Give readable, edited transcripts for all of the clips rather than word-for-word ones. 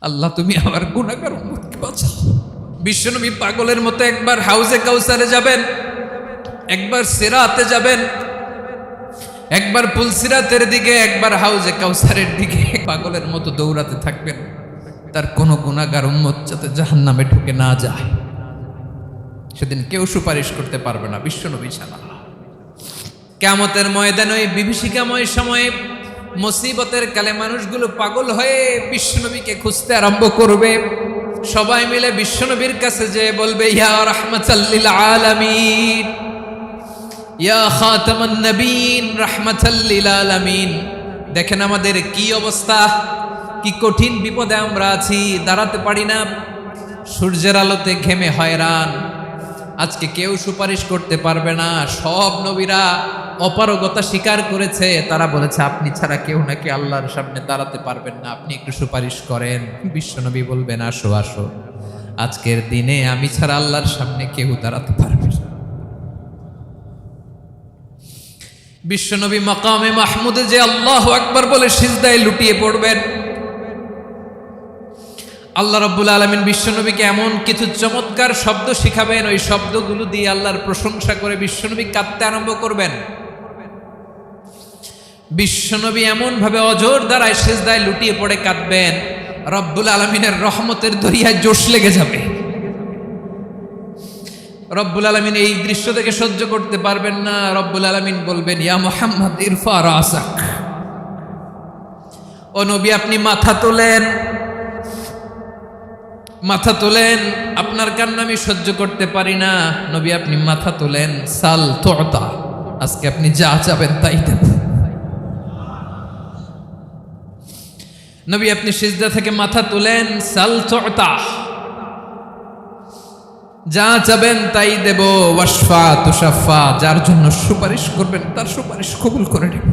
আল্লাহ তুমি আমার গুনাহগার উম্মতকে বাঁচাও। বিশ্বনবী পাগলের মতো একবার হাউজে কাউসারে যাবেন, একবার সিরাতে যাবেন, একবার পুলসিরাতের দিকে, একবার হাউজে কাউসারের দিকে পাগলের মতো দৌড়াতে থাকবেন। তার কোনো গুনাহগার উম্মত যাতে জাহান্নামে ঢুকে না যায়। সেদিন কেউ সুপারিশ করতে পারবে না বিশ্বনবী ছাড়া। কিয়ামতের ময়দানে ওই বিভীষিকাময় সময়ে মুসিবতের কালে মানুষগুলো পাগল হয়ে বিশ্বনবীকে খুঁজতে আরম্ভ করবে। সবাই মিলে বিশ্বনবীর কাছে যেয়ে বলবে, ইয়া রাহমাতাল লিল আলামিন, ইয়া খাতামান নবীন, রাহমাতাল লিল আলামিন। দেখেন আমাদের কি অবস্থা, কি কঠিন বিপদে আমরা আছি, দাঁড়াতে পারি না, সূর্যের আলোতে ঘেমে হয়রান। আজকে কেউ সুপারিশ করতে পারবে না। সব নবীরা অপারগতা স্বীকার করেছে, তারা বলেছে আপনি ছাড়া কেউ নাকি আল্লাহর সামনে দাঁড়াতে পারবেন না, আপনি একটু সুপারিশ করেন। বিশ্বনবী বলবেন, আসো আসো, আজকের দিনে আমি ছাড়া আল্লাহর সামনে কেউ দাঁড়াতে পারবে না। বিশ্বনবী মাকামে মাহমুদে যে আল্লাহু আকবার বলে সিজদায় লুটিয়ে পড়বেন। আল্লাহ রাব্বুল আলামিন বিশ্বনবীকে এমন কিছু চমৎকার শব্দ শিখাবেন, ওই শব্দগুলো দিয়ে আল্লাহর প্রশংসা করে বিশ্বনবী কাঁদতে আরম্ভ করবেন। বিশ্বনবী এমন ভাবে অজর দ্বারায় সিজদায় লুটিয়ে পড়ে কাঁদবেন, রব্বুল আলামিনের রহমতের দরিয়ায় জোশ লেগে যাবে। রব্বুল আলামিন এই দৃশ্য থেকে সহ্য করতে পারবেন না। রব্বুল আলামিন বলবেন, ইয়া মুহাম্মদ ইরফা রাসাক, ও নবী আপনি মাথা তোলেন, মাথা তোলেন, আপনার কান্না আমি সহ্য করতে পারি না। নবী আপনি মাথা তোলেন, সাল তুতা, আজকে আপনি যা চাবেন তাই দেব। নবী আপনি সিজদা থেকে মাথা তুলেন, সাল তুতা, যা চাবেন তাই দেব। ওয়াশফা তুশাফা, যার জন্য সুপারিশ করবেন তার সুপারিশ কবুল করে নেব।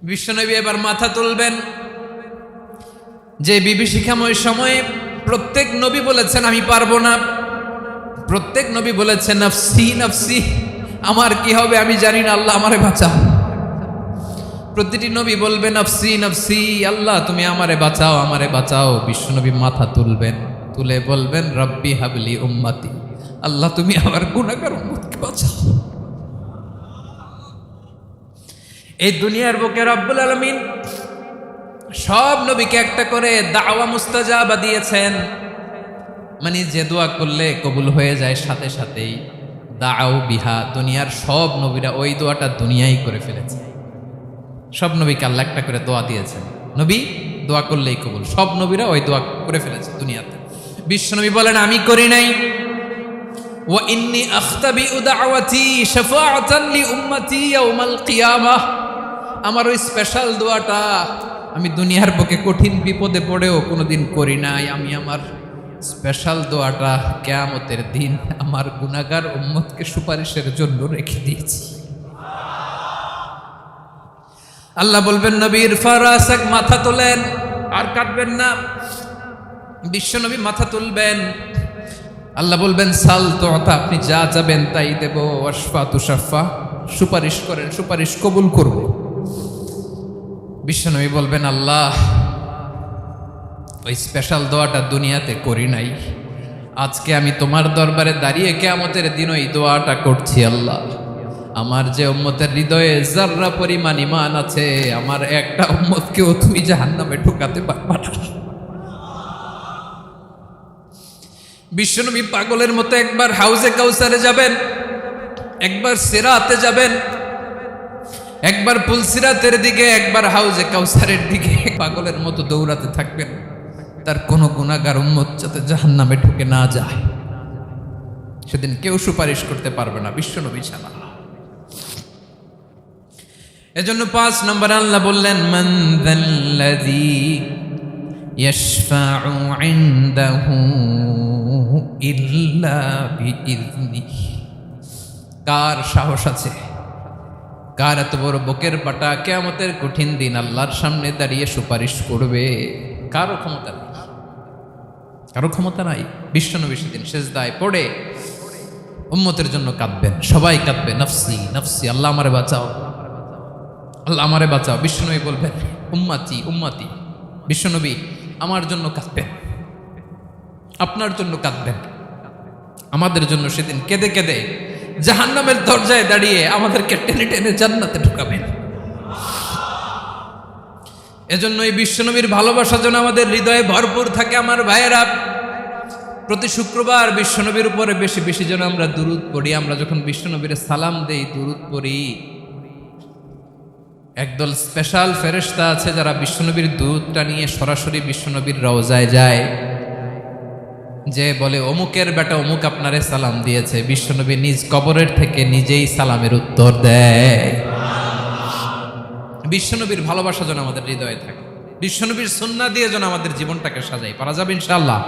বিশ্বনবী এবার মাথা তুলবেন। যে বিভীষিকাময় সময়ে প্রত্যেক নবী বলেছেন আমি পারবো না, প্রত্যেক নবী বলেছেন নফসি নফসি, আমার কি হবে আমি জানি না, আল্লাহ আমারে বাঁচাও। প্রতিটি নবী বলবে নফসি নফসি, আল্লাহ তুমি আমারে বাঁচাও, আমারে বাঁচাও। বিশ্বনবী মাথা তুলবেন, তুলে বলবেন রব্বি হাবলি উম্মতি, আল্লাহ তুমি আমার গুনাহগার উম্মতকে বাঁচাও। এই দুনিয়ার বুকে রব্বুল আলামিন সব নবীকে একটা করে দাওয়া মুস্তাজাবা দিয়েছেন, মানে যে দোয়া করলে কবুল হয়ে যায় সাথে সাথেই। দাও বিহা, দুনিয়ার সব নবীরা ওই দোয়াটা দুনিয়াই করে ফেলেছে। সব নবীকে আল্লাহ একটা করে দোয়া দিয়েছেন, নবী দোয়া করলেই কবুল। সব নবীরা ওই দোয়া করে ফেলেছে দুনিয়াতে। বিশ্বনবী বলেন আমি করি নাই। ওয়া ইন্নী আখতাবিউ দাওয়াতি শাফাআতান লি উম্মতি ইয়াউমাল কিয়ামাহ, আমার ওই স্পেশাল দোয়াটা আমি দুনিয়ার বুকে কঠিন বিপদে পড়েও কোনোদিন করি নাই। আমি আমার স্পেশাল দোয়াটা কিয়ামতের দিন আমার গুনাহগার উম্মতকে সুপারিশের জন্য রেখে দিয়েছি। আল্লাহ বলবেন নবী ইরফা রাসাক, মাথা তোলেন, আর কাটবেন না। বিশ্বনবী মাথা তুলবেন, আল্লাহ বলবেন সাল তুতা, আপনি যা চাবেন তাই দেব। ওয়াশফা তুশাফা, সুপারিশ করেন, সুপারিশ কবুল করব। বিশ্বনবী বলবেন আল্লাহ ওই স্পেশাল দোয়াটা দুনিয়াতে করি নাই, আজকে আমি তোমার দরবারে দাঁড়িয়ে কিয়ামতের দিন ওই দোয়াটা করছি। আল্লাহ আমার যে উম্মতের হৃদয়ে যাররা পরিমাণ ঈমান আছে, আমার একটা উম্মতকেও তুমি জাহান্নামে ঢোকাতে পারবা না। বিশ্বনবী পাগলের মতো একবার হাউজে কাউসারে যাবেন, একবার সিরাতে যাবেন, একবার পুলসিরাতের দিকে, একবার হাউজে কাউসারের দিকে পাগলের মতো দৌড়াতে থাকবেন। তার কোনো গুনাহগার উম্মত যাতে জাহান্নামে ঢুকে না যায়। সেদিন কেউ সুপারিশ করতে পারবে না বিশ্বনবী ছাড়া। এজন্য 5 নম্বরে আল্লাহ বললেন মান যাল্লাযী ইয়াশফাউ ইনদাহু ইল্লা বিইযনিহি, কার সাহস আছে, কার এত বড় বুকের পাটা কিয়ামতের কঠিন দিন আল্লাহর সামনে দাঁড়িয়ে সুপারিশ করবে? কারো ক্ষমতা নেই, কারো ক্ষমতা নাই। বিশ্বনবী সেদিন সিজদায় পড়ে উম্মতের জন্য কাঁদবেন, সবাই কাঁদবে নফসি নফসি, আল্লাহ আমারে বাঁচাও, আল্লাহ আমারে বাঁচাও। বিশ্বনবী বলবেন উম্মতি উম্মতি। বিশ্বনবী আমার জন্য কাঁদবেন, আপনার জন্য কাঁদবেন, আমাদের জন্য সেদিন কেঁদে কেঁদে জাহান্নামের দরজায় দাঁড়িয়ে আমাদেরকে টেনে টেনে জান্নাতে ঢুকাবেন। এজন্য এই বিশ্বনবীর ভালোবাসা যেন আমাদের হৃদয়ে ভরপুর থাকে। আমার ভাইয়েরা, প্রতি শুক্রবার বিশ্বনবীর উপরে বেশি বেশি যেন আমরা দুরূদ পড়ি। আমরা যখন বিশ্বনবীর সালাম দেই, দুরূদ পড়ি, একদল স্পেশাল ফেরেশতা আছে যারা বিশ্বনবীর দুরূদটা নিয়ে সরাসরি বিশ্বনবীর রওজায় যায়, যে বলে অমুকের বেটা অমুক আপনারে সালাম দিয়েছে। বিশ্বনবী নিজ কবরের থেকে নিজেই সালামের উত্তর দেয়। বিশ্বনবীর ভালোবাসা যেন আমাদের হৃদয়ে থাকে, বিশ্বনবীর সুন্নাহ দিয়ে যেন আমাদের জীবনটাকে সাজাই। পারা যাবে ইনশাআল্লাহ।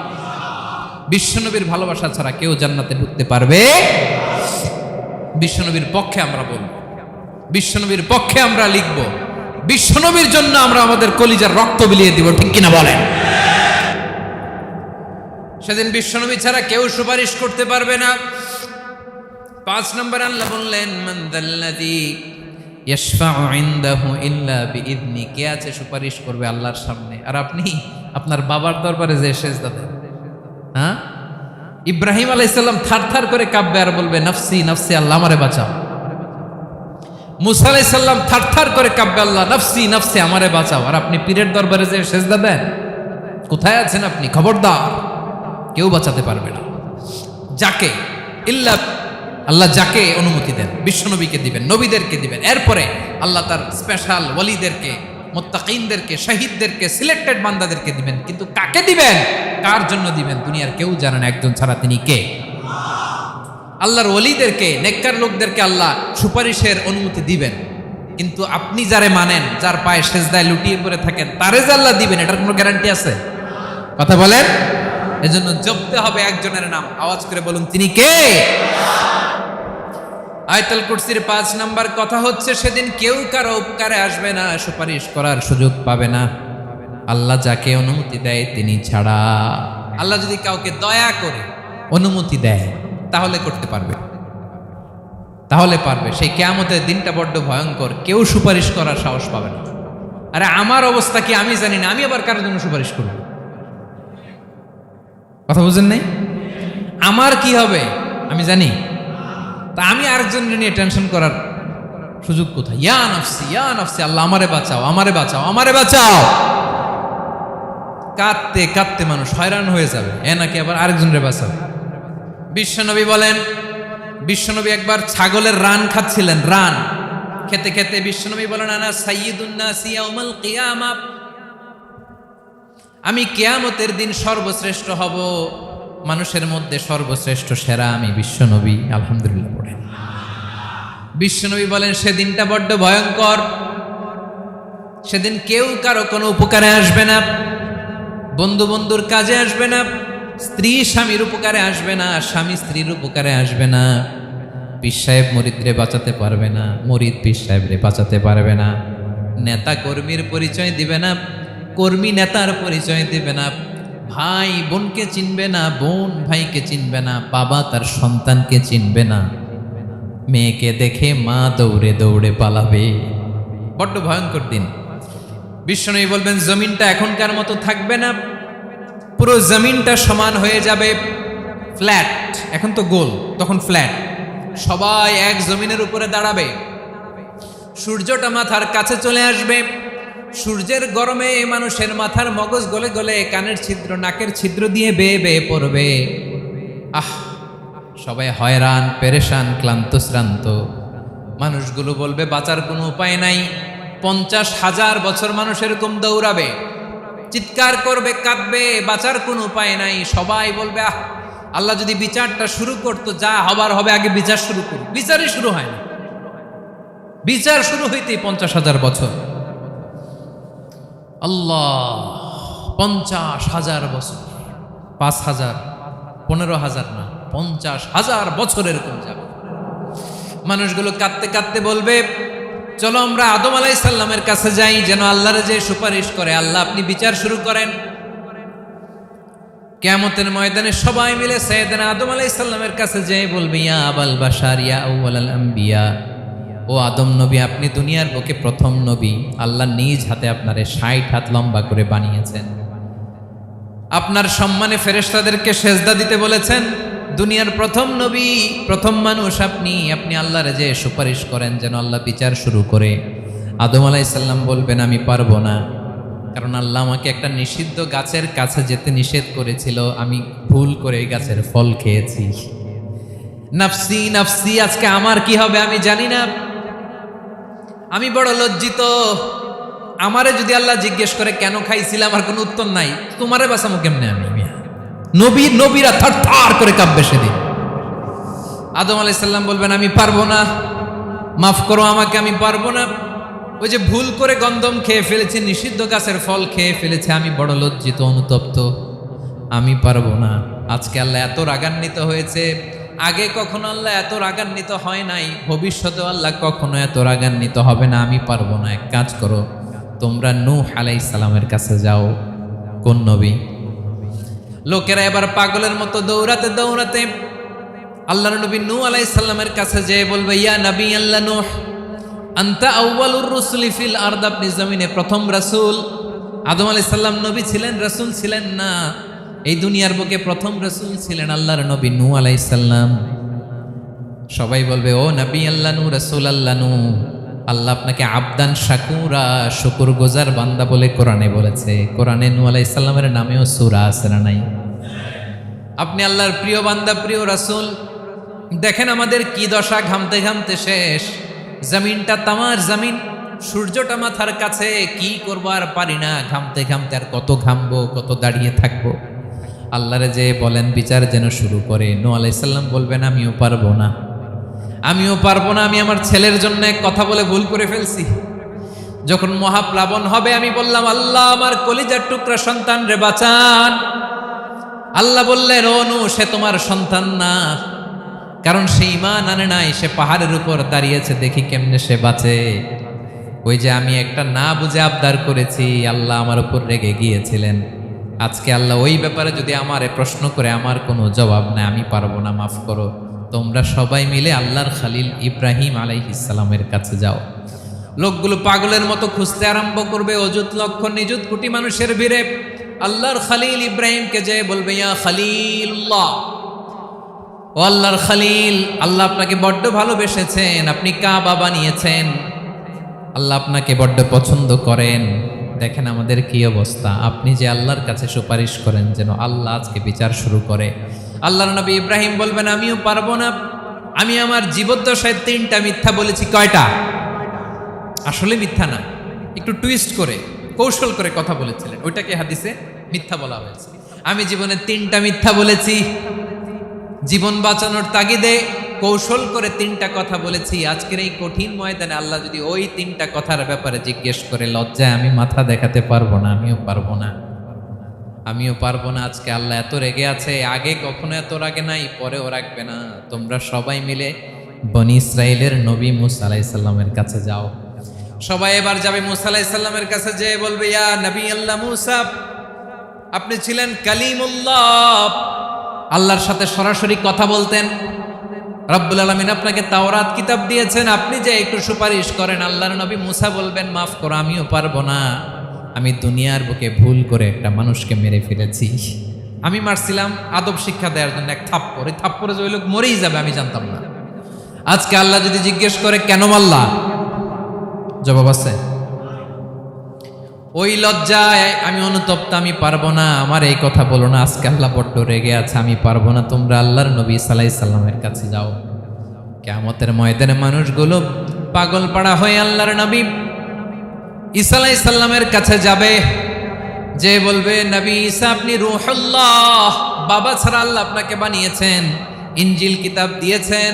বিশ্বনবীর ভালোবাসা ছাড়া কেউ জান্নাতে ঢুকতে পারবে। বিশ্বনবীর পক্ষে আমরা বলবো, বিশ্বনবীর পক্ষে আমরা লিখব, বিশ্বনবীর জন্য আমরা আমাদের কলিজার রক্ত বিলিয়ে দিব, ঠিক কিনা বলেন? সেদিন বিশ্বনবী ছাড়া কেউ সুপারিশ করতে পারবে না। 5 নম্বর আল্লাহ বললেন মান যাল্লাযী ইয়াশফাউ ইনদাহু ইল্লা বিইذনি। কে আছে সুপারিশ করবে আল্লাহর সামনে? আর আপনি আপনার বাবার দরবারে যে সেজদা দেন, হ্যাঁ? ইব্রাহিম আলাইহিস সালাম থারথার করে কাঁপবে আর বলবে নাফসি নাফসি, আল্লাহ আমারে বাঁচাও। মুসা আলাইহিস সালাম থারথার করে কাঁপবে, আল্লাহ নাফসি নাফসি, আমারে বাঁচাও। আর আপনি পীরের দরবারে যে সেজদা দেন, কোথায় আছেন আপনি? খবরদার, কেউ বাঁচাতে পারবে না। যাকে ইল্লা আল্লাহ যাকে অনুমতি দেন, বিশ্বনবীকে দিবেন, নবীদেরকে দিবেন। এরপরে আল্লাহ তার স্পেশাল ওয়ালিদেরকে, মুত্তাকিনদেরকে, শহীদদেরকে, সিলেক্টেড বান্দাদেরকে দিবেন। কিন্তু কাকে দিবেন, কার জন্য দিবেন, দুনিয়ার কেউ জানে না একজন ছাড়া। তিনি কে? আল্লাহর ওয়ালিদেরকে, নেককার লোকদেরকে আল্লাহ সুপারিশের অনুমতি দিবেন। কিন্তু আপনি যারে মানেন, যার পায়ে সেজদায় লুটিয়ে পড়ে থাকেন, তারে যে আল্লাহ দিবেন, এটার কোনো গ্যারান্টি আছে? কথা বলেন। এজন্য জপতে হবে একজনের নাম। আওয়াজ করে বলুন, তিনি কে? আয়াতুল কুরসির 5 নাম্বার কথা হচ্ছে, সেদিন কেউ কারো উপকারে আসবে না, সুপারিশ করার সুযোগ পাবে না, আল্লাহ যাকে অনুমতি দেয় তিনি ছাড়া। আল্লাহ যদি কাউকে দয়া করে অনুমতি দেয় তাহলে করতে পারবে, তাহলে পারবে। সেই কিয়ামতের দিনটা বড্ড ভয়ঙ্কর, কেউ সুপারিশ করার সাহস পাবে না। আরে আমার অবস্থা কি আমি জানি না, আমি আবার কারোর জন্য সুপারিশ করব? কথা বুঝেন নাই? আমার কি হবে আমি জানি, তা আমি আরেকজনের নিয়ে টেনশন করার সুযোগ কোথায়? ইয়া নাফসি ইয়া নাফসি, আল্লাহ আমারে বাঁচাও, আমারে বাঁচাও, আমারে বাঁচাও। কাঁদতে কাঁদতে মানুষ হয়রান হয়ে যাবে, এ নাকি আবার আরেকজনের বাঁচাও। বিশ্বনবী বলেন, বিশ্বনবী একবার ছাগলের রান খাচ্ছিলেন। রান খেতে খেতে বিশ্বনবী বলেন আনা সাইয়্যিদুন নাসি ইয়াউমাল কিয়ামা, আমি কিয়ামতের দিন সর্বশ্রেষ্ঠ হব, মানুষের মধ্যে সর্বশ্রেষ্ঠ সেরা আমি বিশ্বনবী। আলহামদুলিল্লাহ পড়েন। বিশ্বনবী বলেন সেদিনটা বড্ড ভয়ঙ্কর, সেদিন কেউ কারো কোনো উপকারে আসবে না, বন্ধু বন্ধুর কাজে আসবে না, স্ত্রী স্বামীর উপকারে আসবে না, স্বামী স্ত্রীর উপকারে আসবে না, পীর সাহেব মুরিদরে বাঁচাতে পারবে না, মুরিদ পীর সাহেবরে বাঁচাতে পারবে না, নেতা কর্মীর পরিচয় দিবে না, কর্মী নেতার পরিচয় দিবে না, ভাই বোনকে চিনবে না, বোন ভাইকে চিনবে না, বাবা তার সন্তানকে চিনবে না, মেয়েকে দেখে মা দৌড়ে দৌড়ে পালাবে। বড্ড ভয়ঙ্কর দিন। বিশ্বনবী বলবেন জমিনটা এখনকার মতো থাকবে না, পুরো জমিনটা সমান হয়ে যাবে, ফ্ল্যাট। এখন তো গোল, তখন ফ্ল্যাট। সবাই এক জমিনের উপরে দাঁড়াবে, সূর্যটা মাথার কাছে চলে আসবে, সূর্যের গরমে মানুষের মাথার মগজ গলে গলে কানের ছিদ্র, নাকের ছিদ্র দিয়ে বেয়ে বেয়ে পড়বে। সবাই হয়রান, পেরেশান, ক্লান্ত শ্রান্ত। মানুষগুলো বলবে বাঁচার কোনো উপায় নাই। 50,000 বছর মানুষ এরকম দৌড়াবে, চিৎকার করবে, কাঁদবে, বাঁচার কোনো উপায় নাই। সবাই বলবে আল্লাহ যদি বিচারটা শুরু করতো, যা হবার হবে, আগে বিচার শুরু করুন। বিচারই শুরু হয় না, বিচার শুরু হইতেই 50,000 বছর। আল্লাহ, 50,000 বছর, 5,000, 15,000 না, 50,000 বছর এরকম যাবে। মানুষগুলো কাঁদতে কাঁদতে বলবে চলো আমরা আদম আলাইহিস সালামের কাছে যাই, যেন আল্লাহর যে সুপারিশ করে, আল্লাহ আপনি বিচার শুরু করেন। কিয়ামতের ময়দানে সবাই মিলে সাইয়েদনা আদম আলাইহিস সালামের কাছে যেয়ে বলবে ইয়া আবাল বাশার ইয়া আউয়ালাল আম্বিয়া, ও ও আদম নবী, আপনি দুনিয়ার বুকে প্রথম নবী। আল্লাহ নিজ হাতে আপনারে 60 হাত লম্বা করে বানিয়েছেন। আপনার সম্মানে ফেরেশতাদেরকে সেজদা দিতে বলেছেন। দুনিয়ার প্রথম নবী, প্রথম মানুষ আপনি। আপনি আল্লাহর যে সুপারিশ করেন যেন আল্লাহ বিচার শুরু করে। আদম আলাইহিস সালাম বলবেন আমি পারবো না, কারণ আল্লাহ আমাকে একটা নিষিদ্ধ গাছের কাছে যেতে নিষেধ করেছিল, আমি ভুল করে এই গাছের ফল খেয়েছি। নাফসি নাফসি, আজকে আমার কি হবে আমি জানি না, আমি বড় লজ্জিত। আমারে যদি আল্লাহ জিজ্ঞেস করে কেন খাইছিলাম, আমার কোনো উত্তর নাই। তোমারে বাঁচামো কেমনে আমি? নবীরা থার থার করে কাঁপবে সেদিন। আদম আলাইহিস সালাম বলবেন আমি পারবো না, মাফ করো আমাকে, আমি পারবো না। ওই যে ভুল করে গন্ধম খেয়ে ফেলেছি, নিষিদ্ধ গাছের ফল খেয়ে ফেলেছে, আমি বড় লজ্জিত, অনুতপ্ত, আমি পারবো না। আজকে আল্লাহ এত রাগান্বিত হয়েছে, আগে কখনো আল্লাহ এত রাগান্বিত হয় নাই, ভবিষ্যতেও আল্লাহ কখনো এত রাগান্বিত হবে না। আমি পারবো না। এক কাজ করো, তোমরা নূহ আলাইহিস সালামের কাছে যাও। কোন নবী? লোকেরা এবার পাগলের মতো দৌড়াতে দৌড়াতে আল্লাহর নবী নূহ আলাইহিস সালামের কাছে যেয়ে বলবে ইয়া নবী আল্লাহ নূহ, আনতা আউয়ালুর রুসুলি ফিল আরদ, আপনি জমিনে প্রথম রাসূল। আদম আলাইহিস সালাম নবী ছিলেন, রাসূল ছিলেন না। এই দুনিয়ার বুকে প্রথম রাসূল ছিলেন আল্লাহর নবী নূহ আলাইহিস সালাম। সবাই বলবে ও নবী আল্লাহ নূহ, রাসূল আল্লাহ নূহ, আল্লাহ আপনাকে আবদান শাকুরা, শুকরগুজার বান্দা বলে কোরআনে বলেছে। কোরআনে নূহ আলাইহিস সালামের নামেও সূরা আছে না নাই? আপনি আল্লাহর প্রিয় বান্দা, প্রিয় রাসূল। দেখেন আমাদের কি দশা, ঘামতে ঘামতে শেষ। জমিনটা তামার জমিন, সূর্যটা মাথার কাছে, কি করবো আর পারি না, ঘামতে ঘামতে আর কত ঘামবো, কত দাঁড়িয়ে থাকবো। আল্লাহরে যে বলেন বিচার যেন শুরু করে। নূহ আলাইহিস সালাম বলবেন আমিও পারবো না, আমিও পারবো না। আমি আমার ছেলের জন্য এক কথা বলে ভুল করে ফেলছি। যখন মহাপ্লাবন হবে আমি বললাম আল্লাহ আমার কলিজার টুকরা সন্তান রে বাঁচান। আল্লাহ বললেন ও নূহ, সে তোমার সন্তান না, কারণ সে ঈমান আনে নাই, সে পাহাড়ের উপর দাঁড়িয়েছে, দেখি কেমনে সে বাঁচে। ওই যে আমি একটা না বুঝে আবদার করেছি, আল্লাহ আমার উপর রেগে গিয়েছিলেন। আজকে আল্লাহ ওই ব্যাপারে যদি আমারে প্রশ্ন করে, আমার কোনো জবাব নাই, আমি পারবো না, মাফ করো। তোমরা সবাই মিলে আল্লাহর খালিল ইব্রাহিম আলাইহিস সালামের কাছে যাও। লোকগুলো পাগলের মতো খুঁজতে আরম্ভ করবে, অযুত লক্ষ নিযুত কোটি মানুষের ভিড়ে আল্লাহর খালিল ইব্রাহিমকে যে বলবে ইয়া খালিলুল্লাহ, ও আল্লাহর খালিল, আল্লাহ আপনাকে বড্ড ভালোবেসেছেন, আপনি কাবা বানিয়েছেন, আল্লাহ আপনাকে বড্ড পছন্দ করেন। দেখেন আমাদের কি অবস্থা। আপনি যে আল্লাহর কাছে সুপারিশ করেন যেন আল্লাহ আজকে বিচার শুরু করে। আল্লাহর নবী ইব্রাহিম বলবেন আমিও পারবো না, আমি আমার জীবদ্দশায় 3টা মিথ্যা বলেছি। কয়টা? আসলে মিথ্যা না, একটু টুইস্ট করে কৌশল করে কথা বলেছিলেন, ওইটাকে হাদিসে মিথ্যা বলা হয়েছে। আমি জীবনে 3টা মিথ্যা বলেছি, জীবন বাঁচানোর তাগিদে কৌশল করে 3টা কথা বলেছি। আজকের এই কঠিন ময়দানে আল্লাহ যদি ওই 3টা কথার ব্যাপারে জিজ্ঞেস করে, লজ্জায় আমি মাথা দেখাতে পারবো না, আমিও পারবো না, আমিও পারবো না। আজকে আল্লাহ এত রেগে আছে, আগে কখনো এত রাগে নাই, পরেও রাখবে না। তোমরা সবাই মিলে বনি ইসরাইলের নবী মূসা আলাইহিস সালামের কাছে যাও। সবাই এবার যাবে মূসা আলাইহিস সালামের কাছে, যে বলবে ইয়া নবী আল্লাহ মূসা, আপনি ছিলেন কালিমুল্লাহ, আল্লাহর সাথে সরাসরি কথা বলতেন। রব্বুল আলামিন আপনাকে তাওরাত কিতাব দিয়েছেন, আপনি যে একটু সুপারিশ করেন। আল্লাহর নবী মূসা বলবেন মাফ করো, আমিও পারবো না, আমি দুনিয়ার বুকে ভুল করে একটা মানুষকে মেরে ফেলেছি। আমি মারছিলাম আদব শিক্ষা দেওয়ার জন্য এক থাপ্পড়, এই থাপ্পড়ে যে ওই লোক মরেই যাবে আমি জানতাম না। আজকে আল্লাহ যদি জিজ্ঞেস করে কেন মারলা, জবাব আছে? ওই লজ্জায় আমি অনুতপ্ত, আমি পারবো না, আমার এই কথা বলো না। আজকে আল্লাহ বড্ড রেগে আছে, আমি পারবো না। তোমরা আল্লাহর নবী ঈসা আলাইহিস সালামের কাছে যাও। কিয়ামতের ময়দানে মানুষগুলো পাগল পাড়া হয়ে আল্লাহর নবী ঈসা আলাইহিস সালামের কাছে যাবে, যে বলবে নবী ঈসা আপনি রূহুল্লাহ, বাবা ছাড়া আল্লাহ আপনাকে বানিয়েছেন, ইনজিল কিতাব দিয়েছেন,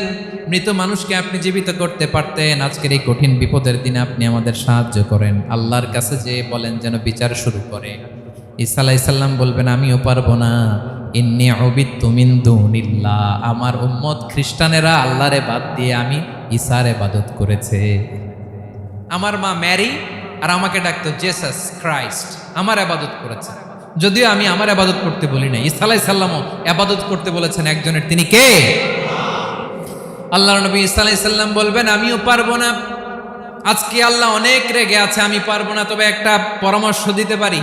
মৃত মানুষকে আপনি জীবিত করতে পারতেন। আজকের এই কঠিন বিপদের দিনে আপনি আমাদের সাহায্য করেন। আল্লাহর কাছে যে বলেন যেন বিচার শুরু করে। ঈসা আলাইহিস সালাম বলবেন আমিও পারবো না, ইন্নী উবিদতু মিন দুনিল্লাহ, আমার উম্মত খ্রিস্টানেরা আল্লাহরে বাদ দিয়ে আমি ঈসার ইবাদত করেছে। আমার মা ম্যারি আর আমাকে ডাকতো জেসাস ক্রাইস্ট, আমার ইবাদত করেছে, যদিও আমি আমার ইবাদত করতে বলি না। ঈসা আলাইহিস সালামও ইবাদত করতে বলেছেন একজনের, তিনি কে? আল্লাহ নবী সাল্লাল্লাহু আলাইহি সাল্লাম বলবেন আমিও পারবো না, আজকে আল্লাহ অনেক রেগে আছে, আমি পারবো না, তবে একটা পরামর্শ দিতে পারি,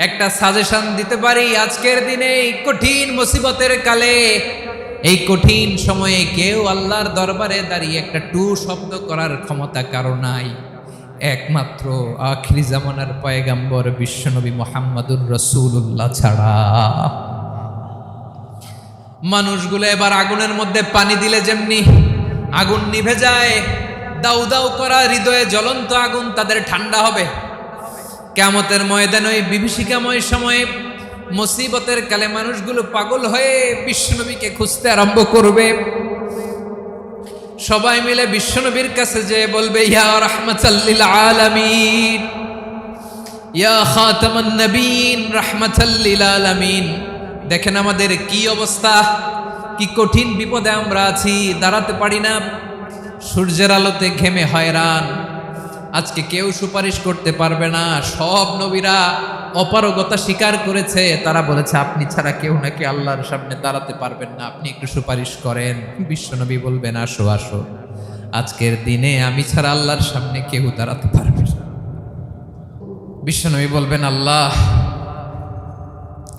একটা সাজেশন দিতে পারি। আজকের দিনে এই কঠিন মুসিবতের কালে, এই কঠিন সময়ে কেউ আল্লাহর দরবারে দাঁড়িয়ে একটা টু শব্দ করার ক্ষমতা কারো নাই, একমাত্র আখিরি জামানার পয়গাম্বর বিশ্বনবী মুহাম্মদুর রাসূলুল্লাহ ছাড়া। মানুষগুলো এবার আগুনের মধ্যে পানি দিলে যেমনি আগুন নিভে যায়, দাউ দাউ করা হৃদয়ে জ্বলন্ত আগুন তাদের ঠান্ডা হবে। কিয়ামতের ময়দানে ওই বিভীষিকাময় সময়ে মুসিবতের কালে মানুষগুলো পাগল হয়ে বিশ্বনবীকে খুঁজতে আরম্ভ করবে। সবাই মিলে বিশ্বনবীর কাছে যেয়ে বলবে ইয়া রাহমাতাল লিল আলামিন, ইয়া খাতামান নবীন, রাহমাতাল লিল আলামিন। দেখেন আমাদের কি অবস্থা, কি কঠিন বিপদে আমরা আছি, দাঁড়াতে পারি না, সূর্যের আলোতে ঘেমে হয়রান। আজকে কেউ সুপারিশ করতে পারবে না, সব নবীরা অপারগতা স্বীকার করেছে, তারা বলেছে আপনি ছাড়া কেউ নাকি আল্লাহর সামনে দাঁড়াতে পারবেন না, আপনি একটু সুপারিশ করেন। বিশ্বনবী বলবেন আসো আসো, আজকের দিনে আমি ছাড়া আল্লাহর সামনে কেউ দাঁড়াতে পারবে না। বিশ্বনবী বলবেন আল্লাহ,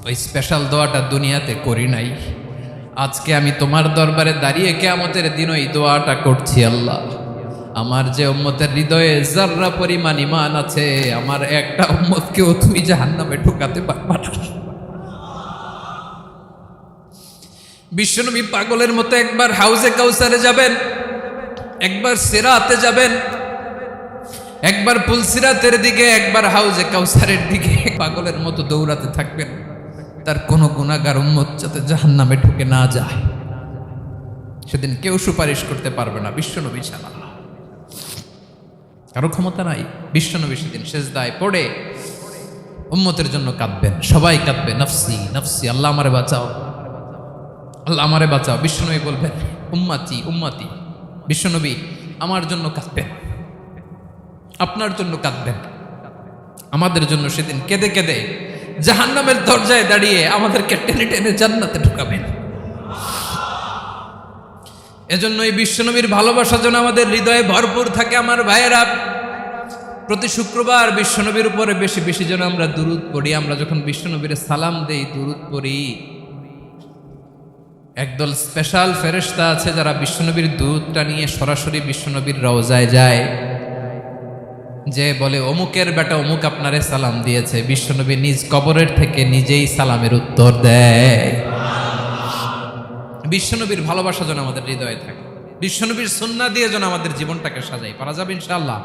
ওই স্পেশাল দোয়াটা দুনিয়াতে করি নাই, আজকে আমি তোমার দরবারে দাঁড়িয়ে কিয়ামতের দিন ওই দোয়াটা করছি। আল্লাহ, আমার যে উম্মতের হৃদয়ে যাররা পরিমাণ ঈমান আছে, আমার একটা উম্মতকেও তুমি জাহান্নামে ঢোকাতে পারবা না। বিশ্বনবী পাগলের মতো একবার হাউজে কাউসারে যাবেন, একবার সিরাতে যাবেন, একবার পুলসিরাতের দিকে, একবার হাউজে কাউসারের দিকে পাগলের মতো দৌড়াতে থাকবেন, তার কোনো গুনাহগার উম্মত যাতে জাহান্নামে ঢুকে না যায়। সেদিন কেউ সুপারিশ করতে পারবে না বিশ্বনবী ছাড়া, কারো ক্ষমতা নাই। বিশ্বনবী সেদিন সেজদায় পড়ে উম্মতের জন্য কাঁদবেন, সবাই কাঁদবে নফসি নফসি, আল্লাহ আমারে বাঁচাও, আল্লাহ আমারে বাঁচাও। বিশ্বনবী বলবেন উম্মতি উম্মতি। বিশ্বনবী আমার জন্য কাঁদবেন, আপনার জন্য কাঁদবেন, আমাদের জন্য সেদিন কেঁদে কেঁদে জাহান্নামের দরজায় দাঁড়িয়ে আমাদেরকে টেনে টেনে জান্নাতে ঢুকাবেন। এজন্য এই বিশ্বনবীর ভালোবাসা যেন আমাদের হৃদয়ে ভরপুর থাকে। আমার ভাইয়েরা, প্রতি শুক্রবার বিশ্বনবীর উপরে বেশি বেশি যেন আমরা দুরূদ পড়ি। আমরা যখন বিশ্বনবীর সালাম দেই, দুরূদ পড়ি, একদল স্পেশাল ফেরেশতা আছে যারা বিশ্বনবীর দুরূদটা নিয়ে সরাসরি বিশ্বনবীর রওজায় যায়, যে বলে অমুকের বেটা অমুক আপনারে সালাম দিয়েছে। বিশ্বনবী নিজ কবরের থেকে নিজেই সালামের উত্তর দেয়। বিশ্বনবীর ভালোবাসা যেন আমাদের হৃদয়ে থাকে, বিশ্বনবীর সুন্নাহ দিয়ে যেন আমাদের জীবনটাকে সাজাই। পারা যাবে ইনশাআল্লাহ।